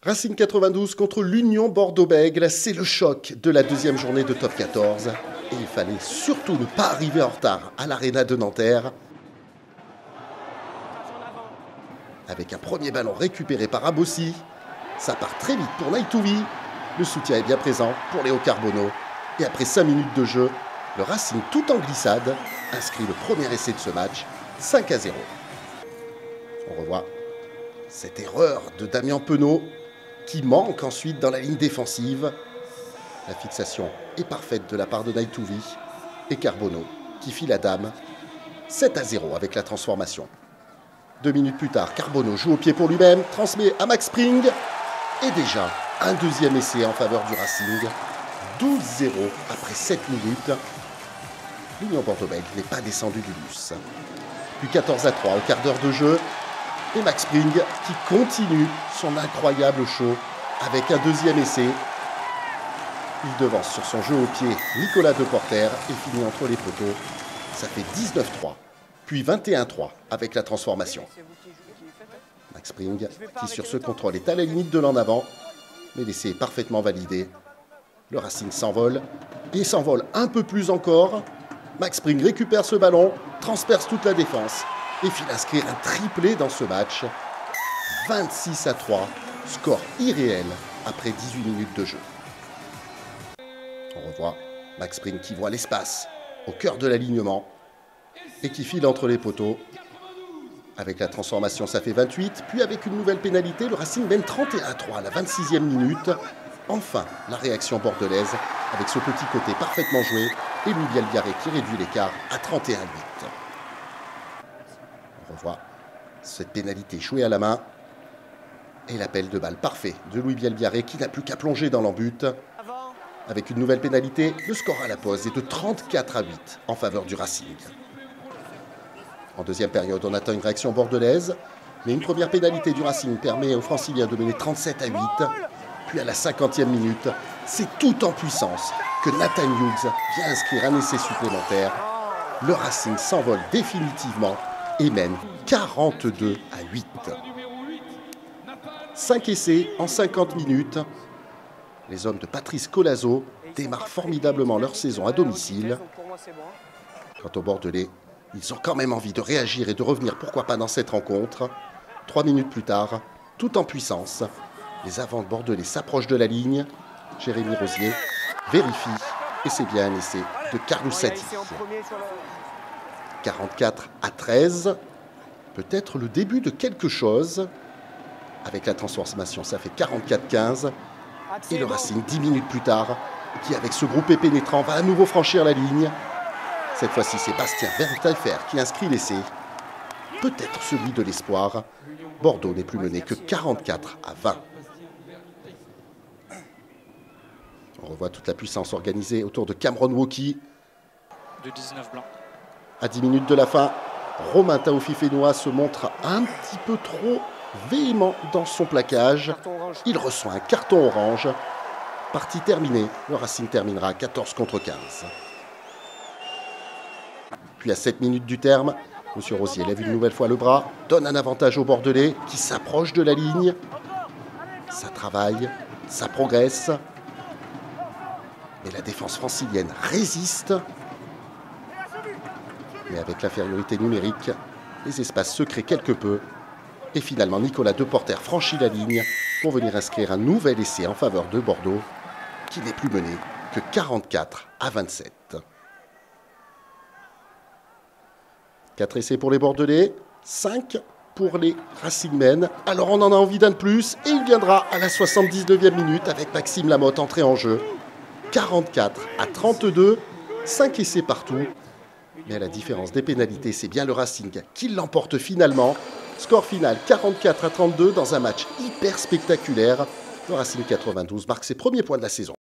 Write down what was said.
Racing 92 contre l'Union Bordeaux-Bègles, c'est le choc de la deuxième journée de Top 14. Et il fallait surtout ne pas arriver en retard à l'Arena de Nanterre. Avec un premier ballon récupéré par Abossi, ça part très vite pour Naïtouvi. Le soutien est bien présent pour Léo Carbonneau. Et après 5 minutes de jeu, le Racing tout en glissade inscrit le premier essai de ce match, 5-0. On revoit cette erreur de Damien Penaud qui manque ensuite dans la ligne défensive. La fixation est parfaite de la part de Naïtouvi et Carbonneau qui fit la dame. 7-0 avec la transformation. 2 minutes plus tard, Carbonneau joue au pied pour lui-même, transmet à Max Spring. Et déjà, un deuxième essai en faveur du Racing. 12-0 après 7 minutes. L'Union Bordeaux-Bègles n'est pas descendu du bus. Puis 14-3 au quart d'heure de jeu. Et Max Spring qui continue son incroyable show avec un deuxième essai. Il devance sur son jeu au pied Nicolas Deporter et finit entre les poteaux. Ça fait 19-3, puis 21-3 avec la transformation. Max Spring qui sur ce contrôle est à la limite de l'en avant, mais l'essai est parfaitement validé. Le Racing s'envole et s'envole un peu plus encore. Max Spring récupère ce ballon, transperce toute la défense et file inscrire un triplé dans ce match. 26-3, score irréel après 18 minutes de jeu. On revoit Max Spring qui voit l'espace au cœur de l'alignement et qui file entre les poteaux. Avec la transformation, ça fait 28. Puis avec une nouvelle pénalité, le Racing mène 31-3 à la 26e minute. Enfin, la réaction bordelaise avec ce petit côté parfaitement joué et Louis Bielbiarré qui réduit l'écart à 31-8. On revoit cette pénalité jouée à la main et l'appel de balle parfait de Louis Bielbiarré qui n'a plus qu'à plonger dans l'embut. Avec une nouvelle pénalité, le score à la pause est de 34-8 en faveur du Racing. En deuxième période, on attend une réaction bordelaise, mais une première pénalité du Racing permet aux Franciliens de mener 37-8. Puis à la 50e minute, c'est tout en puissance que Nathan Hughes vient inscrire un essai supplémentaire. Le Racing s'envole définitivement et mène 42-8. 5 essais en 50 minutes. Les hommes de Patrice Colazo démarrent formidablement leur saison à domicile. Quant aux Bordelais, ils ont quand même envie de réagir et de revenir, pourquoi pas, dans cette rencontre. 3 minutes plus tard, tout en puissance, les avants bordelais s'approchent de la ligne. Jérémy Rosier vérifie et c'est bien un essai de Carlos Sati. 44-13, peut-être le début de quelque chose. Avec la transformation, ça fait 44-15. Et le Racing, 10 minutes plus tard, qui avec ce groupé pénétrant va à nouveau franchir la ligne. Cette fois-ci, c'est Bastien Vertaillefer qui inscrit l'essai. Peut-être celui de l'espoir. Bordeaux n'est plus mené que 44-20. On revoit toute la puissance organisée autour de Cameron Woki. De 19 blancs. À 10 minutes de la fin, Romain Taofi-Fénois se montre un petit peu trop véhément dans son plaquage. Il reçoit un carton orange. Partie terminée, le Racing terminera 14-15. Puis à 7 minutes du terme, M. Rosier lève une nouvelle fois le bras, donne un avantage aux Bordelais qui s'approchent de la ligne. Ça travaille, ça progresse. Mais la défense francilienne résiste. Mais avec l'infériorité numérique, les espaces se créent quelque peu. Et finalement, Nicolas Deporter franchit la ligne pour venir inscrire un nouvel essai en faveur de Bordeaux, qui n'est plus mené que 44-27. 4 essais pour les Bordelais, 5 pour les Racingmen. Alors on en a envie d'un de plus, et il viendra à la 79e minute avec Maxime Lamotte entré en jeu. 44-32, 5 essais partout. Mais à la différence des pénalités, c'est bien le Racing qui l'emporte finalement. Score final 44-32 dans un match hyper spectaculaire. Le Racing 92 marque ses premiers points de la saison.